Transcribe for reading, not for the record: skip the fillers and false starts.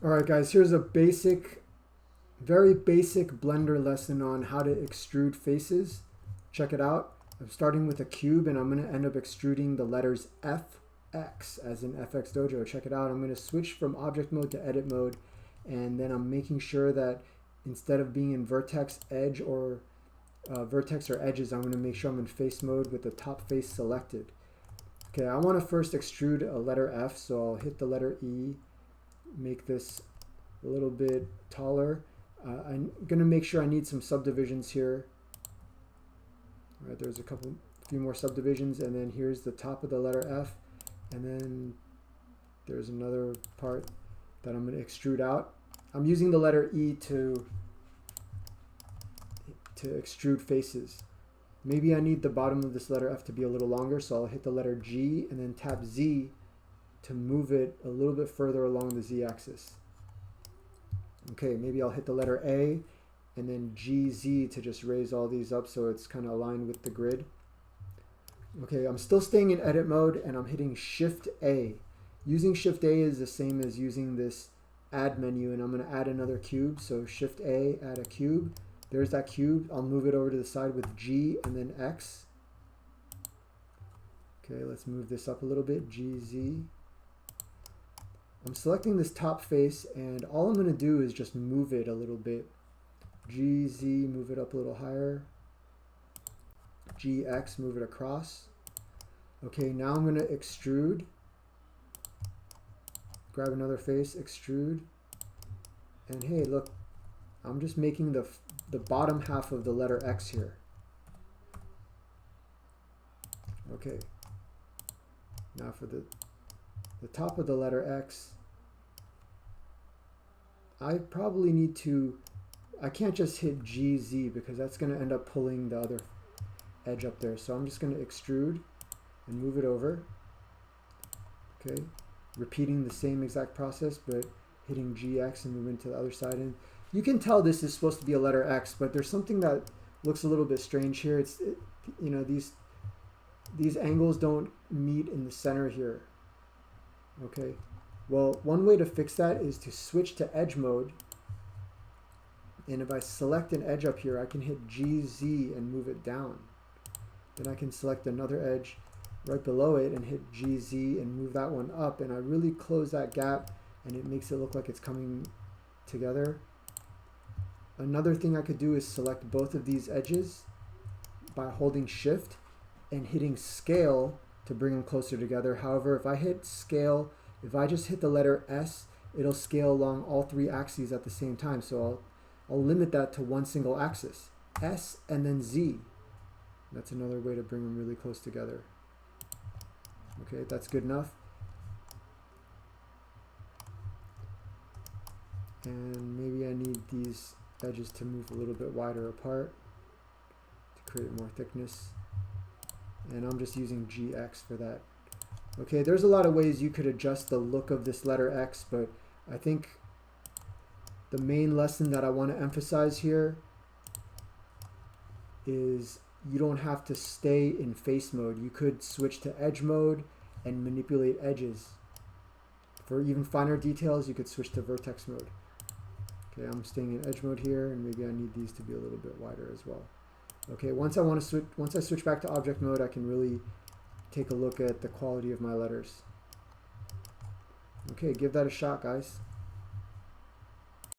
Alright guys, here's a very basic Blender lesson on how to extrude faces. Check it out. I'm starting with a cube and I'm going to end up extruding the letters FX as in FX Dojo. Check it out. I'm going to switch from object mode to edit mode, and then I'm making sure that instead of being in vertex, edge, or vertex or edges, I'm going to make sure I'm in face mode with the top face selected. Okay, I want to first extrude a letter F, so I'll hit the letter E, make this a little bit taller. I'm going to make sure I need some subdivisions here. All right, there's a few more subdivisions, and then here's the top of the letter F, and then there's another part that I'm going to extrude out. I'm using the letter E to extrude faces. Maybe I need the bottom of this letter F to be a little longer, so I'll hit the letter G and then tap Z to move it a little bit further along the Z axis. Okay, maybe I'll hit the letter A and then GZ to just raise all these up so it's kind of aligned with the grid. Okay, I'm still staying in edit mode and I'm hitting Shift A. Using Shift A is the same as using this add menu, and I'm going to add another cube. So Shift A, add a cube. There's that cube. I'll move it over to the side with G and then X. Okay, let's move this up a little bit, GZ. I'm selecting this top face, and all I'm going to do is just move it a little bit. GZ, move it up a little higher. GX, move it across. Okay, now I'm going to extrude. Grab another face, extrude. And hey, look, I'm just making the bottom half of the letter X here. Okay. Now for the top of the letter X, I probably need to, I can't just hit GZ because that's going to end up pulling the other edge up there. So I'm just going to extrude and move it over. Okay. Repeating the same exact process, but hitting GX and moving to the other side. And you can tell this is supposed to be a letter X, but there's something that looks a little bit strange here. You know, these angles don't meet in the center here. Okay, well, one way to fix that is to switch to edge mode. And if I select an edge up here, I can hit GZ and move it down. Then I can select another edge right below it and hit GZ and move that one up. And I really close that gap, and it makes it look like it's coming together. Another thing I could do is select both of these edges by holding Shift and hitting Scale to bring them closer together. However, if I hit Scale, if I just hit the letter S, it'll scale along all three axes at the same time. So I'll limit that to one single axis. S and then Z. That's another way to bring them really close together. Okay, that's good enough. And maybe I need these edges to move a little bit wider apart to create more thickness. And I'm just using GX for that. Okay, there's a lot of ways you could adjust the look of this letter X, but I think the main lesson that I want to emphasize here is you don't have to stay in face mode. You could switch to edge mode and manipulate edges. For even finer details, you could switch to vertex mode. Okay, I'm staying in edge mode here, and maybe I need these to be a little bit wider as well. Okay, once I switch back to object mode, I can really take a look at the quality of my letters. Okay, give that a shot, guys.